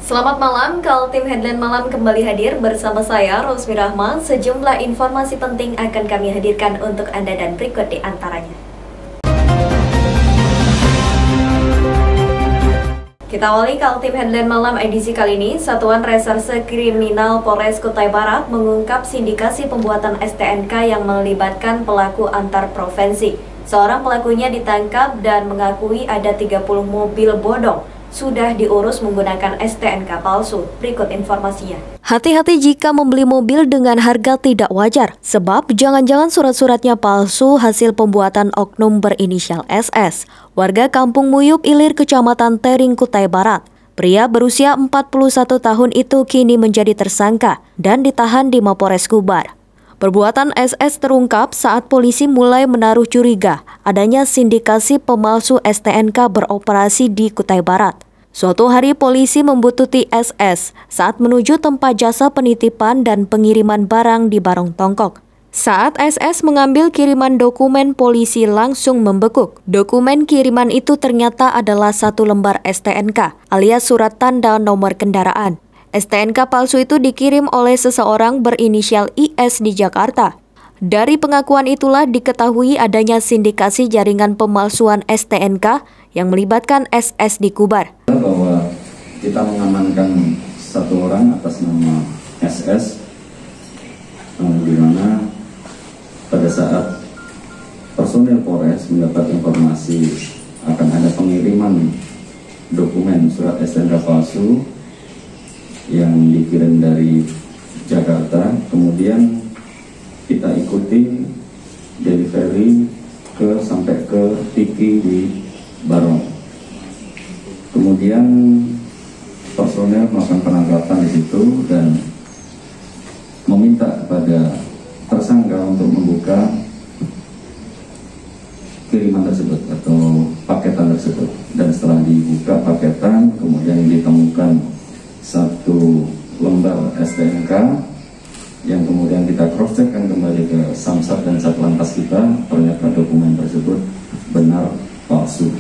Selamat malam, Kaltim Headline Malam kembali hadir bersama saya, Rosmi Rahma. Sejumlah informasi penting akan kami hadirkan untuk Anda dan berikut di antaranya. Kita awali Kaltim Headline Malam edisi kali ini. Satuan Reserse Kriminal Polres Kutai Barat mengungkap sindikasi pembuatan STNK yang melibatkan pelaku antar provinsi. Seorang pelakunya ditangkap dan mengakui ada 30 mobil bodong sudah diurus menggunakan STNK palsu. Berikut informasinya. Hati-hati jika membeli mobil dengan harga tidak wajar, sebab jangan-jangan surat-suratnya palsu hasil pembuatan oknum berinisial SS, warga Kampung Muyup Ilir, Kecamatan Tering, Kutai Barat. Pria berusia 41 tahun itu kini menjadi tersangka dan ditahan di Mapores Kubar. Perbuatan SS terungkap saat polisi mulai menaruh curiga adanya sindikasi pemalsu STNK beroperasi di Kutai Barat. Suatu hari polisi membututi SS saat menuju tempat jasa penitipan dan pengiriman barang di Barong Tongkok. Saat SS mengambil kiriman dokumen, polisi langsung membekuk. Dokumen kiriman itu ternyata adalah 1 lembar STNK alias surat tanda nomor kendaraan. STNK palsu itu dikirim oleh seseorang berinisial IS di Jakarta. Dari pengakuan itulah diketahui adanya sindikasi jaringan pemalsuan STNK yang melibatkan SS di Kubar. Bahwa kita mengamankan 1 orang atas nama SS, di mana pada saat personil Polres mendapat informasi akan ada pengiriman dokumen surat STNK palsu yang dikirim dari Jakarta, kemudian kita ikuti delivery sampai ke Tiki di Barong. Kemudian personel melakukan penangkapan di situ dan meminta kepada tersangka untuk membuka kiriman tersebut atau paketan tersebut. Dan setelah dibuka paketan, kemudian ditemukan 1 lembar STNK yang kemudian kita cross-checkkan kembali ke Samsat dan Satlantas kita. Ternyata dokumen tersebut benar palsu.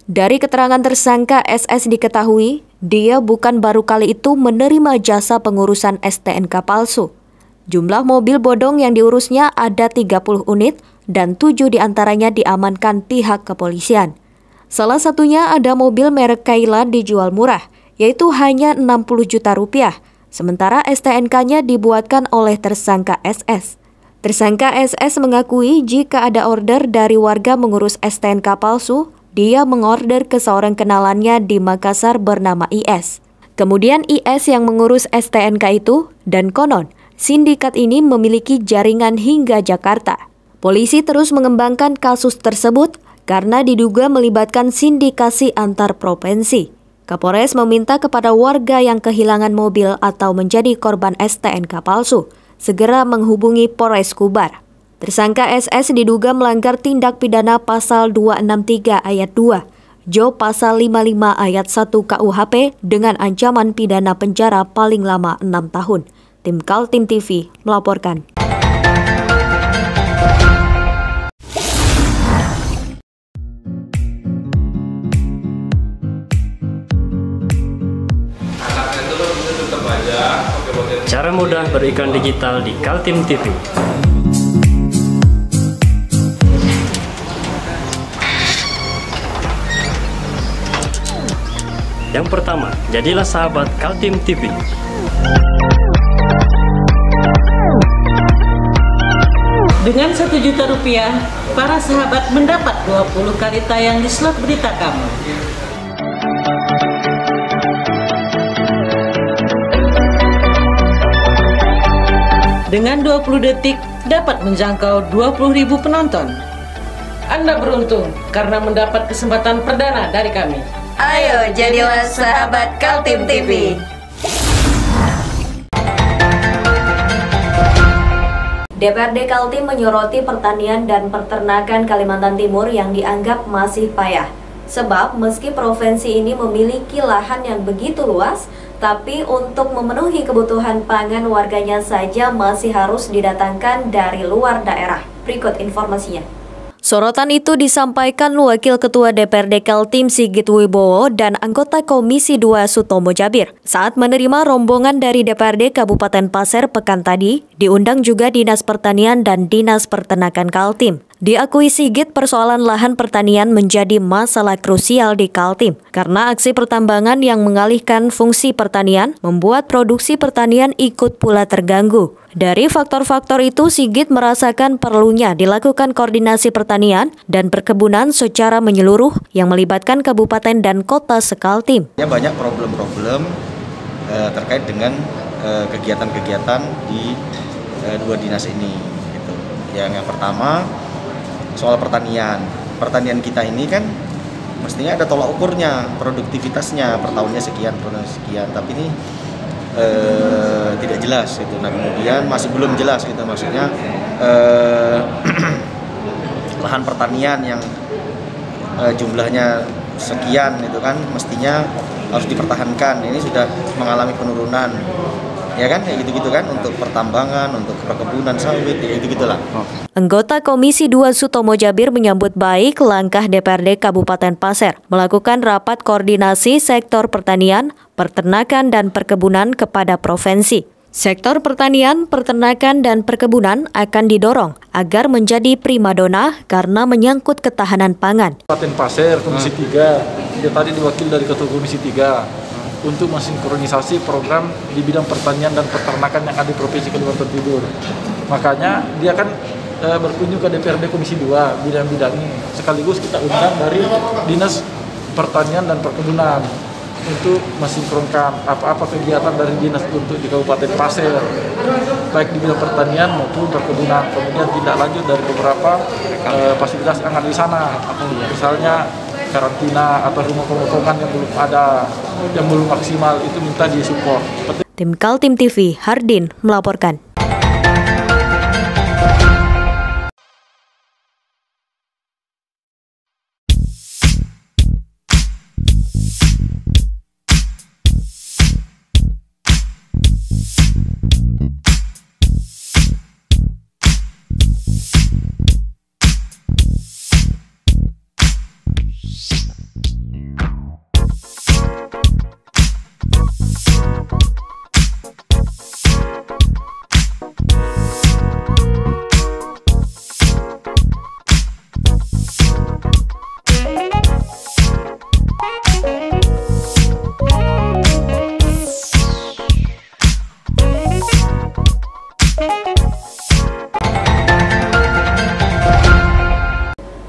Dari keterangan tersangka SS diketahui, dia bukan baru kali itu menerima jasa pengurusan STNK palsu. Jumlah mobil bodong yang diurusnya ada 30 unit dan 7 diantaranya diamankan pihak kepolisian. Salah satunya ada mobil merek Kaila dijual murah, yaitu hanya 60 juta rupiah, sementara STNK-nya dibuatkan oleh tersangka SS. Tersangka SS mengakui jika ada order dari warga mengurus STNK palsu, dia mengorder ke seorang kenalannya di Makassar bernama IS. Kemudian IS yang mengurus STNK itu, dan konon, sindikat ini memiliki jaringan hingga Jakarta. Polisi terus mengembangkan kasus tersebut karena diduga melibatkan sindikasi antar provinsi. Kapolres meminta kepada warga yang kehilangan mobil atau menjadi korban STNK palsu segera menghubungi Polres Kubar. Tersangka SS diduga melanggar tindak pidana pasal 263 ayat 2, Jo pasal 55 ayat 1 KUHP dengan ancaman pidana penjara paling lama 6 tahun. Tim Kaltim TV melaporkan. Cara mudah beriklan digital di Kaltim TV. Yang pertama, jadilah sahabat Kaltim TV. Dengan 1 juta rupiah, para sahabat mendapat 20 kali tayang di slot berita kamu. Dengan 20 detik dapat menjangkau 20.000 penonton. Anda beruntung karena mendapat kesempatan perdana dari kami. Ayo jadilah sahabat Kaltim TV. DPRD Kaltim menyoroti pertanian dan peternakan Kalimantan Timur yang dianggap masih payah. Sebab meski provinsi ini memiliki lahan yang begitu luas, tapi untuk memenuhi kebutuhan pangan warganya saja masih harus didatangkan dari luar daerah. Berikut informasinya. Sorotan itu disampaikan Wakil Ketua DPRD Kaltim Sigit Wibowo dan anggota Komisi 2 Sutomo Jabir saat menerima rombongan dari DPRD Kabupaten Pasir pekan tadi, diundang juga Dinas Pertanian dan Dinas Peternakan Kaltim. Diakui Sigit, persoalan lahan pertanian menjadi masalah krusial di Kaltim karena aksi pertambangan yang mengalihkan fungsi pertanian membuat produksi pertanian ikut pula terganggu. Dari faktor-faktor itu, Sigit merasakan perlunya dilakukan koordinasi pertanian dan perkebunan secara menyeluruh yang melibatkan kabupaten dan kota sekaltim. Banyak problem-problem terkait dengan kegiatan-kegiatan di dua dinas ini. Gitu. Yang pertama, soal pertanian. Pertanian kita ini kan mestinya ada tolak ukurnya, produktivitasnya per tahunnya sekian, tapi ini tidak jelas gitu. Nah, kemudian masih belum jelas gitu, maksudnya lahan pertanian yang jumlahnya sekian itu kan mestinya harus dipertahankan. Ini sudah mengalami penurunan. Ya kan, kayak gitu-gitu kan, untuk pertambangan, untuk perkebunan sawit, ya gitu-gitulah. Anggota Komisi 2 Sutomo Jabir menyambut baik langkah DPRD Kabupaten Pasir melakukan rapat koordinasi sektor pertanian, peternakan, dan perkebunan kepada provinsi. Sektor pertanian, peternakan, dan perkebunan akan didorong agar menjadi primadona karena menyangkut ketahanan pangan. Kabupaten Pasir, Komisi 3, dia tadi diwakil dari Ketua Komisi 3. Untuk mensinkronisasi program di bidang pertanian dan peternakan yang ada di Provinsi Kalimantan Timur. Makanya dia kan berkunjung ke DPRD Komisi 2 bidang-bidang ini. Sekaligus kita undang dari Dinas Pertanian dan Perkebunan untuk mensinkronkan apa-apa kegiatan dari dinas untuk di Kabupaten Pasir, baik di bidang pertanian maupun perkebunan. Kemudian tindak lanjut dari beberapa fasilitas yang ada di sana, misalnya karantina atau rumah pemotongan yang belum ada, yang belum maksimal, itu minta disupport. Tim Kaltim TV, Hardin melaporkan.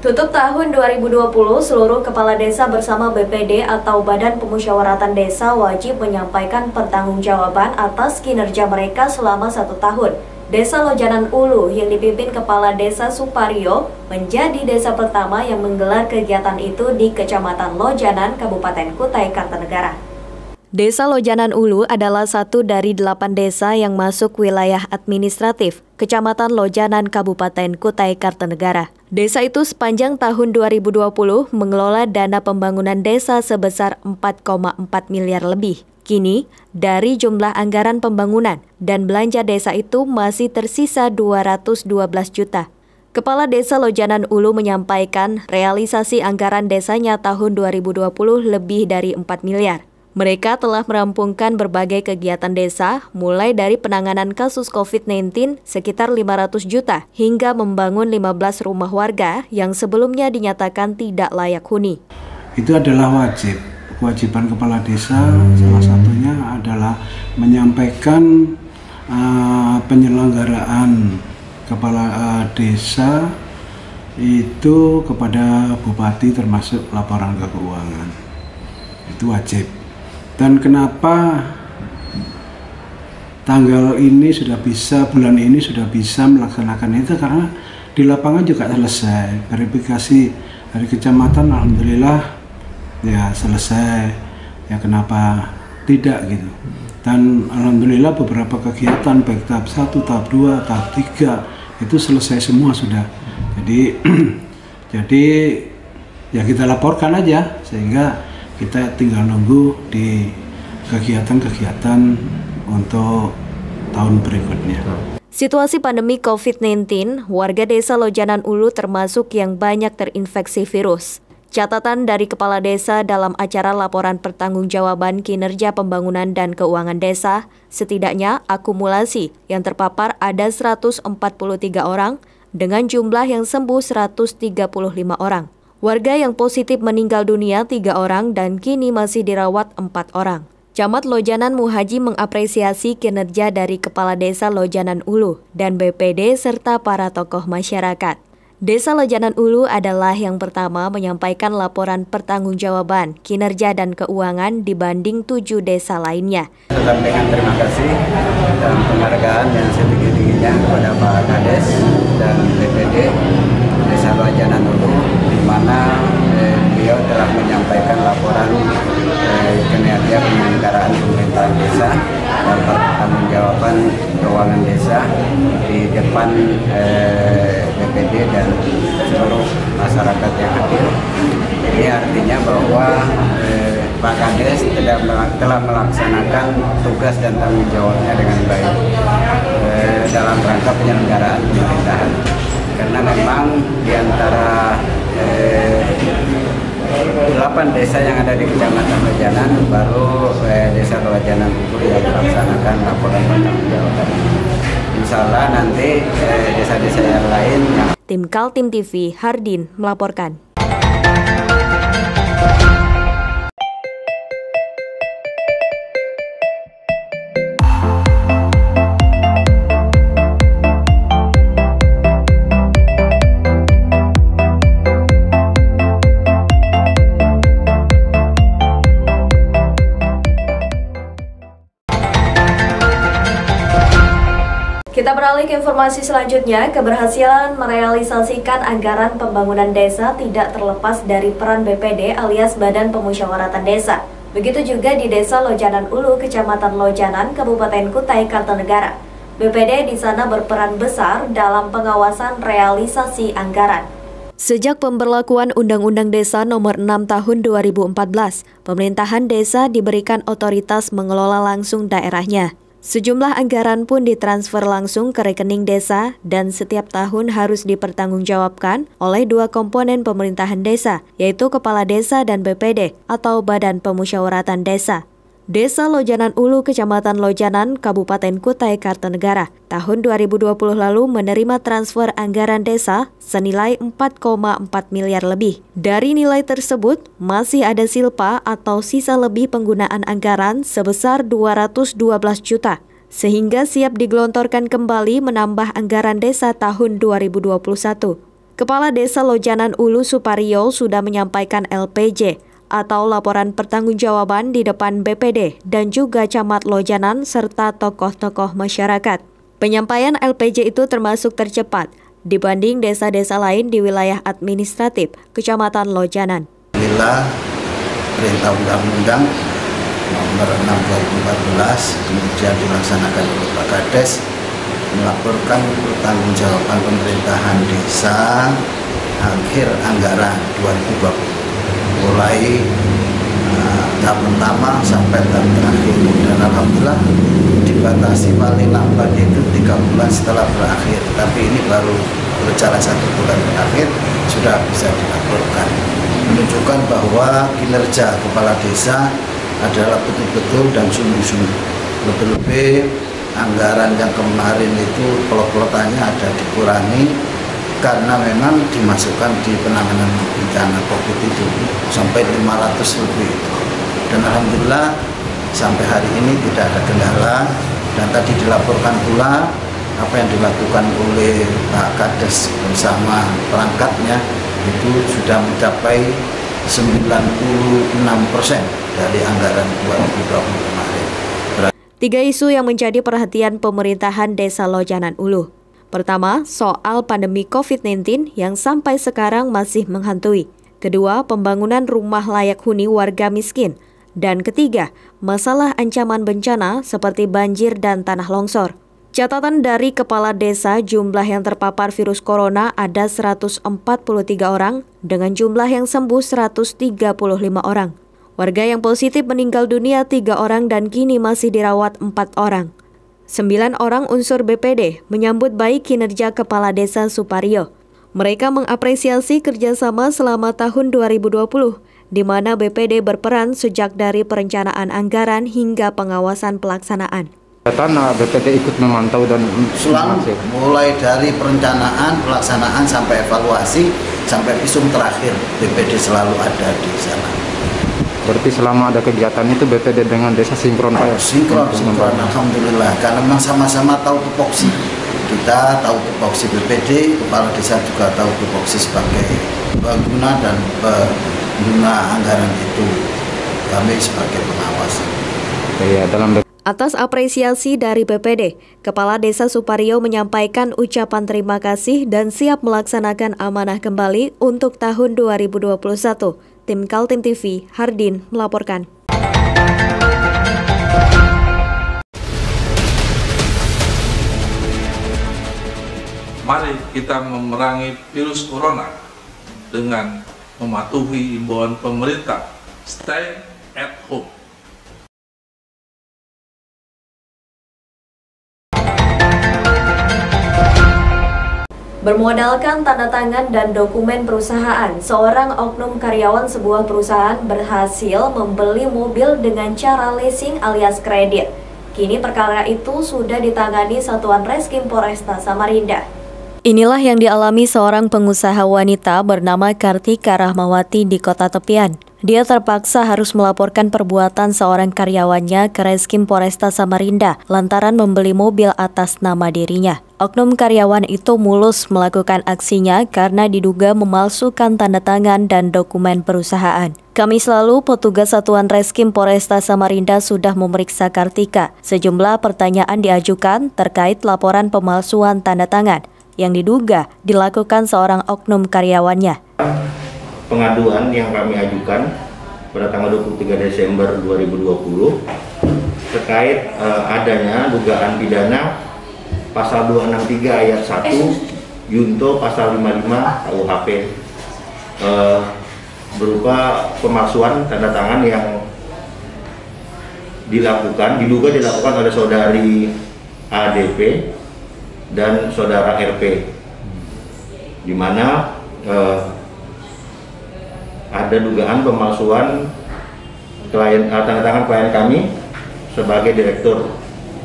Tutup tahun 2020, seluruh kepala desa bersama BPD atau Badan Pemusyawaratan Desa wajib menyampaikan pertanggungjawaban atas kinerja mereka selama 1 tahun. Desa Lojanan Ulu yang dipimpin Kepala Desa Suparyo menjadi desa pertama yang menggelar kegiatan itu di Kecamatan Lojanan, Kabupaten Kutai Kartanegara. Desa Lojanan Ulu adalah satu dari 8 desa yang masuk wilayah administratif Kecamatan Lojanan, Kabupaten Kutai Kartanegara. Desa itu sepanjang tahun 2020 mengelola dana pembangunan desa sebesar 4,4 miliar lebih. Kini, dari jumlah anggaran pembangunan dan belanja desa itu masih tersisa 212 juta. Kepala Desa Lojanan Ulu menyampaikan realisasi anggaran desanya tahun 2020 lebih dari 4 miliar. Mereka telah merampungkan berbagai kegiatan desa, mulai dari penanganan kasus COVID-19 sekitar 500 juta, hingga membangun 15 rumah warga yang sebelumnya dinyatakan tidak layak huni. Itu adalah kewajiban kepala desa, salah satunya adalah menyampaikan penyelenggaraan kepala desa itu kepada bupati termasuk laporan keuangan. Itu wajib. Dan kenapa tanggal ini sudah bisa, bulan ini sudah bisa melaksanakan itu, karena di lapangan juga selesai. Verifikasi dari kecamatan alhamdulillah ya selesai. Ya kenapa tidak gitu. Dan alhamdulillah beberapa kegiatan baik tahap 1, tahap 2, tahap 3 itu selesai semua sudah. Jadi ya kita laporkan aja, sehingga kita tinggal nunggu di kegiatan-kegiatan untuk tahun berikutnya. Situasi pandemi COVID-19, warga desa Lojanan Ulu termasuk yang banyak terinfeksi virus. Catatan dari Kepala Desa dalam acara laporan pertanggungjawaban kinerja pembangunan dan keuangan desa, setidaknya akumulasi yang terpapar ada 143 orang dengan jumlah yang sembuh 135 orang. Warga yang positif meninggal dunia 3 orang dan kini masih dirawat 4 orang. Camat Lojanan Muhaji mengapresiasi kinerja dari Kepala Desa Lojanan Ulu dan BPD serta para tokoh masyarakat. Desa Lojanan Ulu adalah yang pertama menyampaikan laporan pertanggungjawaban kinerja dan keuangan dibanding 7 desa lainnya. Tetap dengan terima kasih dan penghargaan yang setinggi-tingginya kepada Pak Kades dan BPD Desa Lojanan Ulu, di mana beliau telah menyampaikan laporan kinerja penyelenggaraan pemerintahan desa dan pertanggungjawaban keuangan desa di depan BPD dan seluruh masyarakat yang hadir. Ini artinya bahwa Pak Kades telah melaksanakan tugas dan tanggung jawabnya dengan baik dalam rangka penyelenggaraan pemerintahan. Karena memang di antara 8 desa yang ada di Kecamatan Lojanan, baru Desa Lojanan Ulu yang melaksanakan laporan pertanggungjawaban. Insya Allah nanti desa-desa yang lain yang... Tim Kaltim TV, Hardin melaporkan. Kita beralih ke informasi selanjutnya. Keberhasilan merealisasikan anggaran pembangunan desa tidak terlepas dari peran BPD alias Badan Pemusyawaratan Desa. Begitu juga di Desa Lojanan Ulu, Kecamatan Lojanan, Kabupaten Kutai Kartanegara. BPD di sana berperan besar dalam pengawasan realisasi anggaran. Sejak pemberlakuan Undang-Undang Desa Nomor 6 Tahun 2014, pemerintahan desa diberikan otoritas mengelola langsung daerahnya. Sejumlah anggaran pun ditransfer langsung ke rekening desa dan setiap tahun harus dipertanggungjawabkan oleh 2 komponen pemerintahan desa, yaitu Kepala Desa dan BPD atau Badan Pemusyawaratan Desa. Desa Lojanan Ulu, Kecamatan Lojanan, Kabupaten Kutai Kartanegara, tahun 2020 lalu menerima transfer anggaran desa senilai 4,4 miliar lebih. Dari nilai tersebut, masih ada silpa atau sisa lebih penggunaan anggaran sebesar 212 juta, sehingga siap digelontorkan kembali menambah anggaran desa tahun 2021. Kepala Desa Lojanan Ulu Suparyo sudah menyampaikan LPJ, atau laporan pertanggungjawaban di depan BPD dan juga Camat Lojanan serta tokoh-tokoh masyarakat. Penyampaian LPJ itu termasuk tercepat dibanding desa-desa lain di wilayah administratif Kecamatan Lojanan. Bila perintah undang-undang nomor 6 2014 kemudian dilaksanakan oleh Pak Kades melaporkan pertanggungjawaban pemerintahan desa akhir anggaran 2020. Mulai tahap pertama sampai tahap terakhir, dan alhamdulillah dibatasi paling lambat itu 3 bulan setelah berakhir, tapi ini baru berjalan 1 bulan terakhir sudah bisa dilaporkan, menunjukkan bahwa kinerja kepala desa adalah betul-betul dan sungguh-sungguh. Lebih-lebih anggaran yang kemarin itu pelot-pelotannya ada dikurangi karena memang dimasukkan di penanganan bencana COVID itu sampai 500 lebih. Dan alhamdulillah sampai hari ini tidak ada kendala, dan tadi dilaporkan pula apa yang dilakukan oleh Pak Kades bersama perangkatnya itu sudah mencapai 96% dari anggaran 2020 kemarin. 3 isu yang menjadi perhatian pemerintahan Desa Lojanan Ulu. Pertama, soal pandemi COVID-19 yang sampai sekarang masih menghantui. Kedua, pembangunan rumah layak huni warga miskin. Dan ketiga, masalah ancaman bencana seperti banjir dan tanah longsor. Catatan dari Kepala Desa, jumlah yang terpapar virus corona ada 143 orang dengan jumlah yang sembuh 135 orang. Warga yang positif meninggal dunia 3 orang dan kini masih dirawat 4 orang. 9 orang unsur BPD menyambut baik kinerja Kepala Desa Suparyo. Mereka mengapresiasi kerjasama selama tahun 2020, di mana BPD berperan sejak dari perencanaan anggaran hingga pengawasan pelaksanaan. BPD ikut memantau dan selalu mulai dari perencanaan, pelaksanaan sampai evaluasi, sampai visum terakhir BPD selalu ada di sana. Berarti selama ada kegiatan itu BPD dengan desa sinkron Pak? Sinkron, alhamdulillah. Karena memang sama-sama tahu tupoksi. Kita tahu tupoksi BPD, kepala desa juga tahu tupoksi sebagai pengguna dan pengguna anggaran itu. Kami sebagai pengawas. Atas apresiasi dari BPD, Kepala Desa Suparyo menyampaikan ucapan terima kasih dan siap melaksanakan amanah kembali untuk tahun 2021. Tim Kaltim TV, Hardin melaporkan. Mari kita memerangi virus corona dengan mematuhi imbauan pemerintah. Stay at home. Bermodalkan tanda tangan dan dokumen perusahaan, seorang oknum karyawan sebuah perusahaan berhasil membeli mobil dengan cara leasing alias kredit. Kini perkara itu sudah ditangani Satuan Reskrim Polresta Samarinda. Inilah yang dialami seorang pengusaha wanita bernama Kartika Rahmawati di Kota Tepian. Dia terpaksa harus melaporkan perbuatan seorang karyawannya ke Reskrim Polresta Samarinda lantaran membeli mobil atas nama dirinya. Oknum karyawan itu mulus melakukan aksinya karena diduga memalsukan tanda tangan dan dokumen perusahaan. Kamis lalu, petugas Satuan Reskrim Polresta Samarinda sudah memeriksa Kartika. Sejumlah pertanyaan diajukan terkait laporan pemalsuan tanda tangan yang diduga dilakukan seorang oknum karyawannya. Pengaduan yang kami ajukan pada tanggal 23 Desember 2020 terkait adanya dugaan pidana pasal 263 ayat 1 Yunto pasal 55 KUHP berupa pemalsuan tanda tangan yang diduga dilakukan oleh saudari ADP dan saudara RP, di mana ada dugaan pemalsuan tanda tangan klien kami sebagai direktur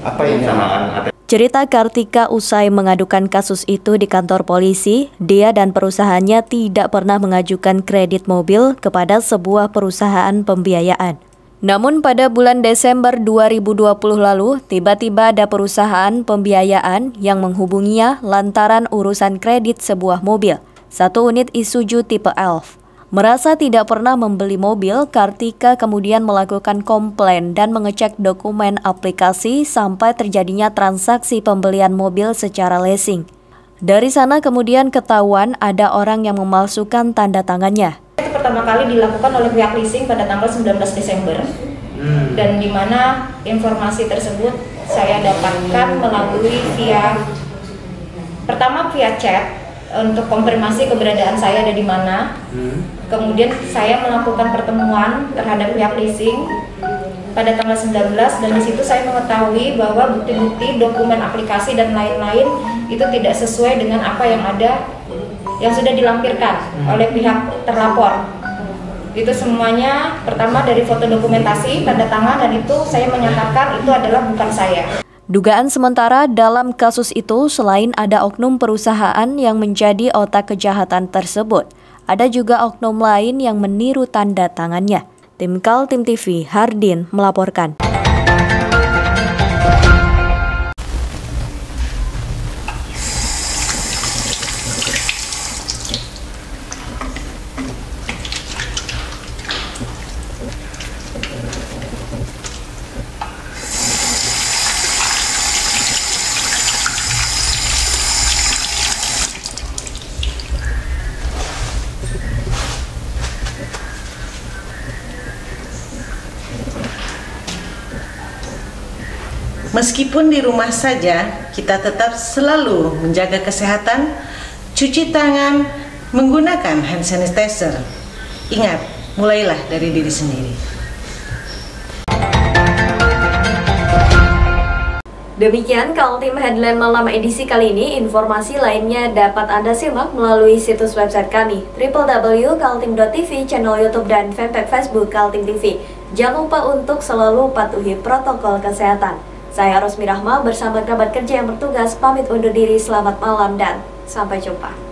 perusahaan. Cerita Kartika usai mengadukan kasus itu di kantor polisi, dia dan perusahaannya tidak pernah mengajukan kredit mobil kepada sebuah perusahaan pembiayaan. Namun pada bulan Desember 2020 lalu, tiba-tiba ada perusahaan pembiayaan yang menghubunginya lantaran urusan kredit sebuah mobil, 1 unit Isuzu tipe Elf. Merasa tidak pernah membeli mobil, Kartika kemudian melakukan komplain dan mengecek dokumen aplikasi sampai terjadinya transaksi pembelian mobil secara leasing. Dari sana kemudian ketahuan ada orang yang memalsukan tanda tangannya. Itu pertama kali dilakukan oleh pihak leasing pada tanggal 19 Desember. Dan di mana informasi tersebut saya dapatkan melalui via chat untuk konfirmasi keberadaan saya ada di mana. Kemudian saya melakukan pertemuan terhadap pihak leasing pada tanggal 19 dan di situ saya mengetahui bahwa bukti-bukti, dokumen aplikasi dan lain-lain itu tidak sesuai dengan apa yang ada yang sudah dilampirkan oleh pihak terlapor. Itu semuanya pertama dari foto dokumentasi, tanda tangan, dan itu saya menyatakan itu adalah bukan saya. Dugaan sementara dalam kasus itu selain ada oknum perusahaan yang menjadi otak kejahatan tersebut, ada juga oknum lain yang meniru tanda tangannya. Tim Kaltim TV, Hardin melaporkan. Meskipun di rumah saja, kita tetap selalu menjaga kesehatan, cuci tangan, menggunakan hand sanitizer. Ingat, mulailah dari diri sendiri. Demikian Kaltim Headline Malam edisi kali ini. Informasi lainnya dapat Anda simak melalui situs website kami www.kaltim.tv, channel YouTube dan fanpage Facebook Kaltim TV. Jangan lupa untuk selalu patuhi protokol kesehatan. Saya Rosmi Rahma bersama kerabat kerja yang bertugas pamit undur diri. Selamat malam dan sampai jumpa.